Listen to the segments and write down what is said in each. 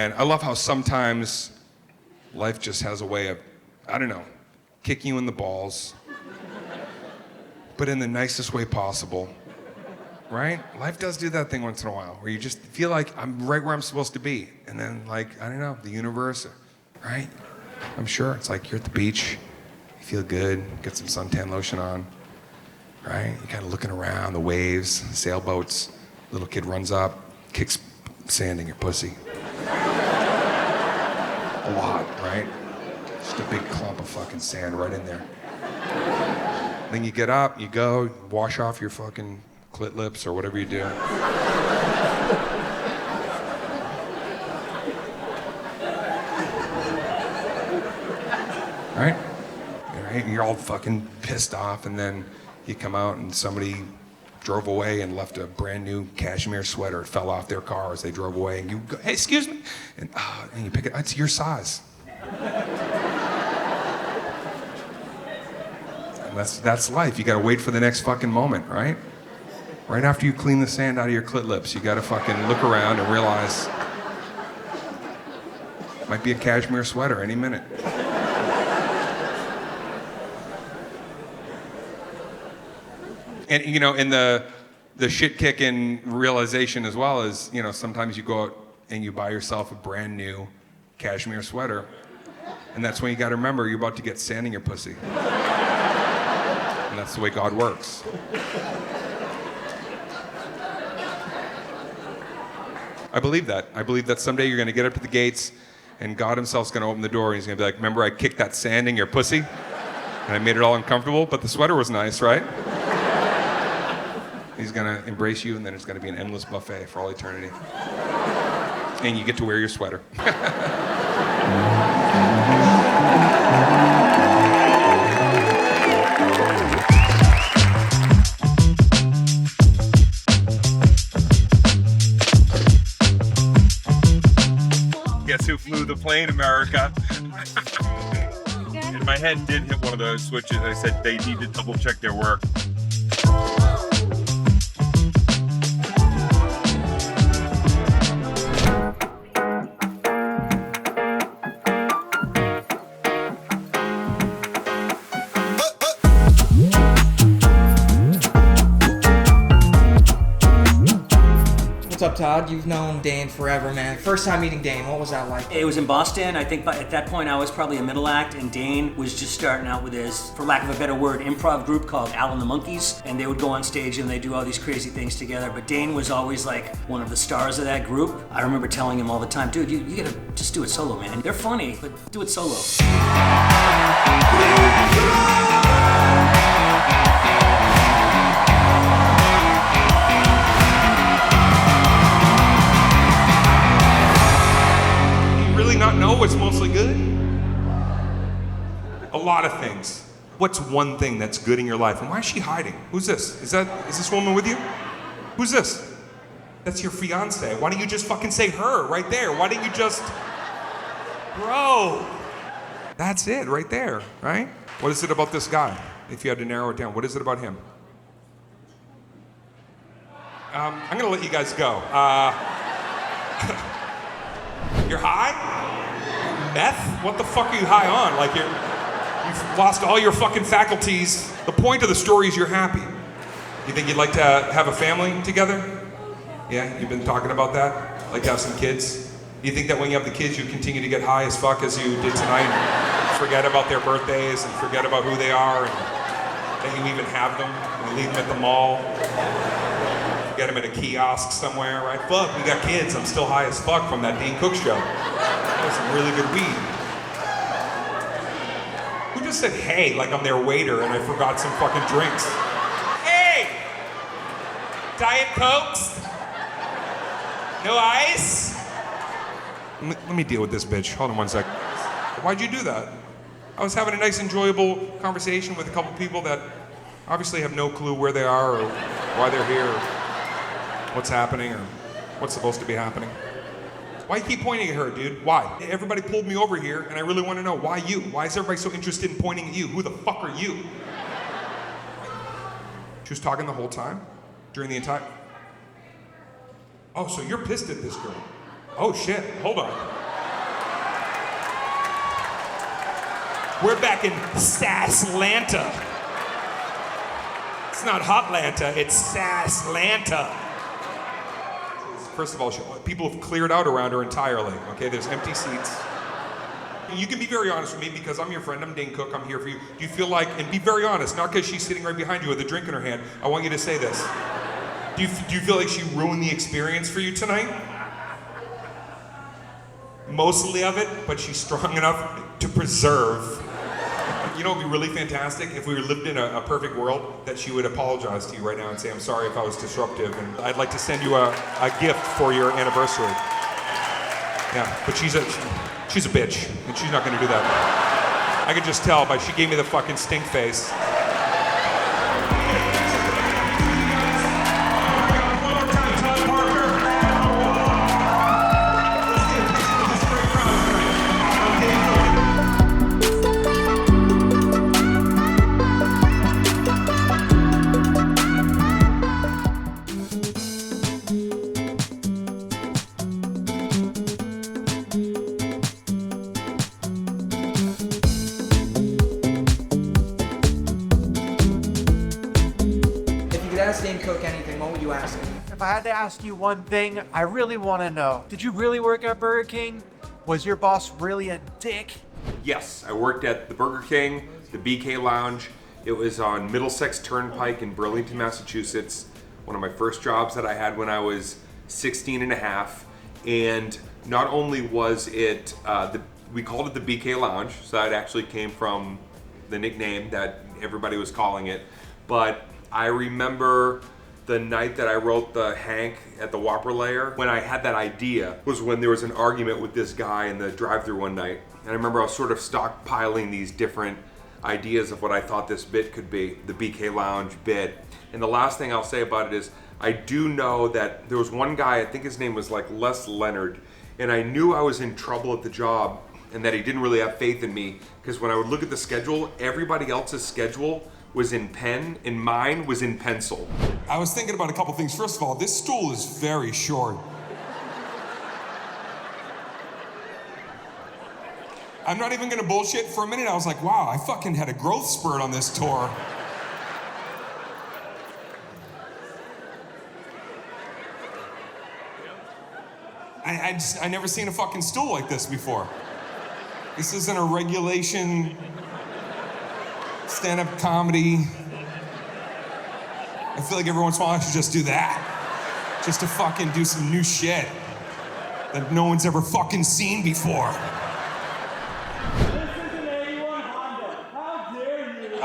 And I love how sometimes life just has a way of, I don't know, kicking you in the balls, but in the nicest way possible, right? Life does do that thing once in a while, where you just feel like I'm right where I'm supposed to be. And then, like, I don't know, the universe, right? I'm sure it's like you're at the beach, you feel good, get some suntan lotion on, right? You're kind of looking around, the waves, sailboats, little kid runs up, kicks sand in your pussy. A lot, right? Just a big clump of fucking sand right in there. Then you get up, you go, wash off your fucking clit lips or whatever you do. Right? You're all fucking pissed off, and then you come out and somebody drove away and left a brand new cashmere sweater. It fell off their car as they drove away, and you go, hey, excuse me, and you pick it, it's your size. And that's life. You gotta wait for the next fucking moment, right? Right after you clean the sand out of your clit lips, you gotta fucking look around and realize it might be a cashmere sweater any minute. And, you know, in the shit-kicking realization as well is, you know, sometimes you go out and you buy yourself a brand new cashmere sweater, and that's when you gotta remember you're about to get sand in your pussy. And that's the way God works. I believe that. I believe that someday you're gonna get up to the gates and God himself's gonna open the door and he's gonna be like, remember I kicked that sand in your pussy? And I made it all uncomfortable, but the sweater was nice, right? He's gonna embrace you, and then it's gonna be an endless buffet for all eternity. And you get to wear your sweater. Guess who flew the plane, America? And my head did hit one of those switches. I said they need to double check their work. What's up, Todd? You've known Dane forever, man. First time meeting Dane, what was that like? It was in Boston. I think at that point I was probably a middle act, and Dane was just starting out with his, for lack of a better word, improv group called Al and the Monkeys, and they would go on stage and they do all these crazy things together, but Dane was always like one of the stars of that group. I remember telling him all the time, dude, you gotta just do it solo, man. They're funny, but do it solo. Not know what's mostly good? A lot of things. What's one thing that's good in your life? And why is she hiding? Who's this? Is this woman with you? Who's this? That's your fiance. Why don't you just fucking say her right there? Why don't you just... Bro. That's it right there, right? What is it about this guy? If you had to narrow it down, what is it about him? I'm gonna let you guys go. You're high? Meth? What the fuck are you high on? Like you've lost all your fucking faculties. The point of the story is you're happy. You think you'd like to have a family together? Yeah, you've been talking about that? Like to have some kids? Do you think that when you have the kids you continue to get high as fuck as you did tonight? And forget about their birthdays and forget about who they are and that you even have them and you leave them at the mall? Get them at a kiosk somewhere, right? Fuck, we got kids. I'm still high as fuck from that Dane Cook show. That was some really good weed. Who just said hey like I'm their waiter and I forgot some fucking drinks? Hey! Diet Cokes? No ice? Let me deal with this bitch. Hold on one second. Why'd you do that? I was having a nice, enjoyable conversation with a couple people that obviously have no clue where they are or why they're here. What's happening or what's supposed to be happening. Why you keep pointing at her, dude? Why? Everybody pulled me over here and I really want to know, why you? Why is everybody so interested in pointing at you? Who the fuck are you? She was talking the whole time? During the entire... Oh, so you're pissed at this girl. Oh shit, hold on. We're back in Sasslanta. It's not Hotlanta, it's Sasslanta. First of all, people have cleared out around her entirely, okay? There's empty seats. You can be very honest with me because I'm your friend, I'm Dane Cook, I'm here for you. Do you feel like, and be very honest, not because she's sitting right behind you with a drink in her hand, I want you to say this. Do you feel like she ruined the experience for you tonight? Mostly of it, but she's strong enough to preserve. You know, it'd be really fantastic if we lived in a perfect world, that she would apologize to you right now and say, I'm sorry if I was disruptive, and I'd like to send you a gift for your anniversary. Yeah, but she's a bitch, and she's not gonna do that. I could just tell by she gave me the fucking stink face. Ask Dane Cook anything, what would you ask him? If I had to ask you one thing, I really want to know. Did you really work at Burger King? Was your boss really a dick? Yes, I worked at the Burger King, the BK Lounge. It was on Middlesex Turnpike in Burlington, Massachusetts. One of my first jobs that I had when I was 16 and a half. And not only was it, we called it the BK Lounge, so that actually came from the nickname that everybody was calling it. But I remember the night that I wrote the Hank at the Whopper layer, when I had that idea, was when there was an argument with this guy in the drive-thru one night. And I remember I was sort of stockpiling these different ideas of what I thought this bit could be, the BK Lounge bit. And the last thing I'll say about it is, I do know that there was one guy, I think his name was like Les Leonard, and I knew I was in trouble at the job and that he didn't really have faith in me, because when I would look at the schedule, everybody else's schedule was in pen and mine was in pencil. I was thinking about a couple things. First of all, this stool is very short. I'm not even gonna bullshit. For a minute, I was like, wow, I fucking had a growth spurt on this tour. I never seen a fucking stool like this before. This isn't a regulation stand-up comedy. I feel like every once in a while I should just do that. Just to fucking do some new shit that no one's ever fucking seen before.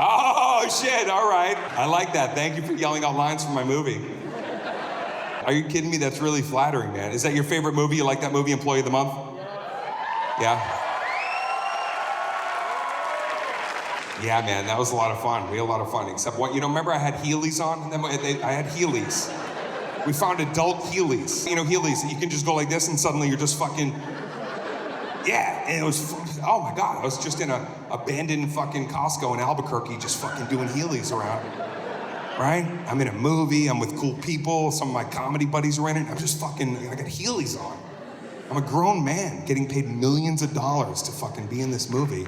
Oh shit, all right. I like that. Thank you for yelling out lines from my movie. Are you kidding me? That's really flattering, man. Is that your favorite movie? You like that movie, Employee of the Month? Yeah? Yeah, man, that was a lot of fun. We had a lot of fun, except what, remember I had Heelys on? And then I had Heelys. We found adult Heelys. Heelys, that you can just go like this and suddenly you're just fucking, yeah, and it was, oh my God, I was just in a abandoned fucking Costco in Albuquerque just fucking doing Heelys around, right? I'm in a movie, I'm with cool people, some of my comedy buddies are in it, I got Heelys on. I'm a grown man getting paid millions of dollars to fucking be in this movie.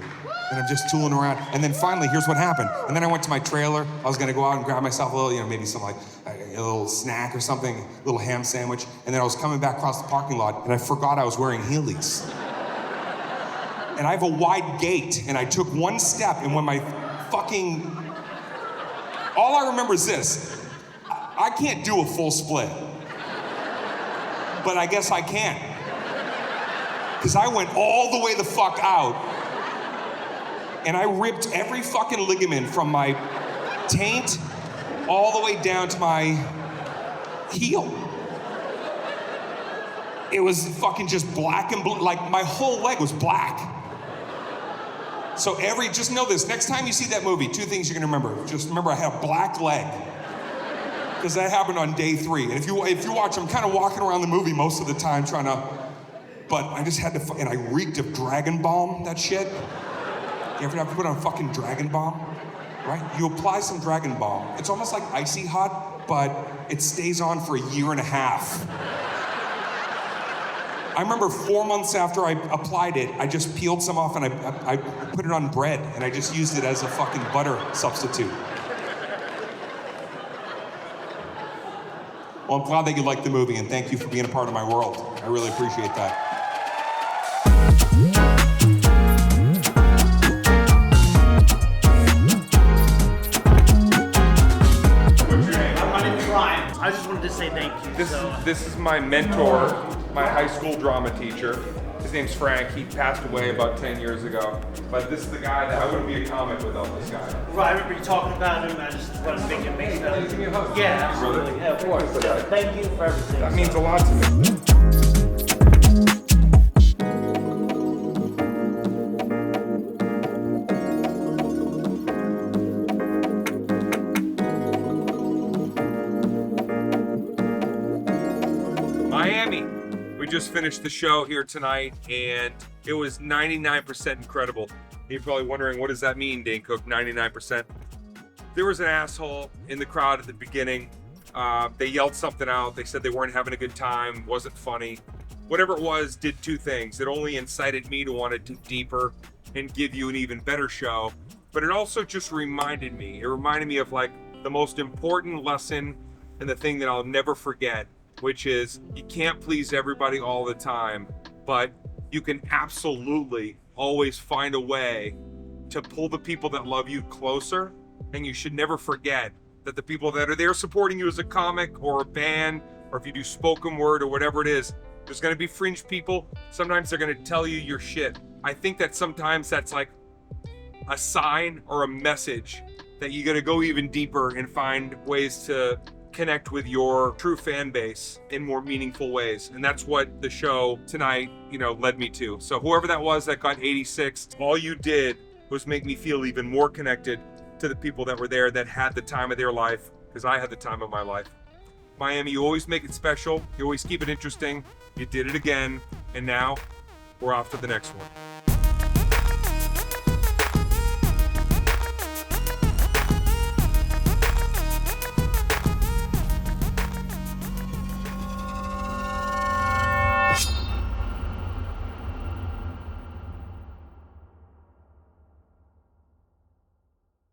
And I'm just tooling around. And then finally, here's what happened. And then I went to my trailer. I was gonna go out and grab myself a little, maybe some like a little snack or something, a little ham sandwich. And then I was coming back across the parking lot and I forgot I was wearing Heelys. And I have a wide gait and I took one step and when my fucking, all I remember is this. I can't do a full split. But I guess I can. Because I went all the way the fuck out and I ripped every fucking ligament from my taint all the way down to my heel. It was fucking just black and blue, like my whole leg was black. So just know this, next time you see that movie, two things you're gonna remember. Just remember I had a black leg. Because that happened on day 3. And if you watch, I'm kind of walking around the movie most of the time trying to, but I just had to, and I reeked of Dragon Balm, that shit. You ever have to put on fucking Dragon Balm? Right? You apply some Dragon Balm. It's almost like Icy Hot, but it stays on for a year and a half. I remember 4 months after I applied it, I just peeled some off and I put it on bread and I just used it as a fucking butter substitute. Well, I'm glad that you liked the movie and thank you for being a part of my world. I really appreciate that. I just wanted to say thank you. This is my mentor, my high school drama teacher. His name's Frank. He passed away about 10 years ago. But this is the guy that I wouldn't be a comic without this guy. Right, I remember you talking about him. I just want to make it make sense. Give me a hug. Yeah, absolutely. Yeah, of course. Thank you for everything. That means a lot to me. Miami. We just finished the show here tonight, and it was 99% incredible. You're probably wondering, what does that mean, Dane Cook, 99%? There was an asshole in the crowd at the beginning. They yelled something out. They said they weren't having a good time, wasn't funny. Whatever it was did two things. It only incited me to want to dig deeper and give you an even better show, but it also just reminded me. It reminded me of like the most important lesson and the thing that I'll never forget, which is you can't please everybody all the time, but you can absolutely always find a way to pull the people that love you closer. And you should never forget that the people that are there supporting you as a comic or a band, or if you do spoken word or whatever it is, there's gonna be fringe people. Sometimes they're gonna tell you your shit. I think that sometimes that's like a sign or a message that you gotta go even deeper and find ways to connect with your true fan base in more meaningful ways. And that's what the show tonight, led me to. So whoever that was that got 86, all you did was make me feel even more connected to the people that were there that had the time of their life, because I had the time of my life. Miami, you always make it special. You always keep it interesting. You did it again. And now we're off to the next one.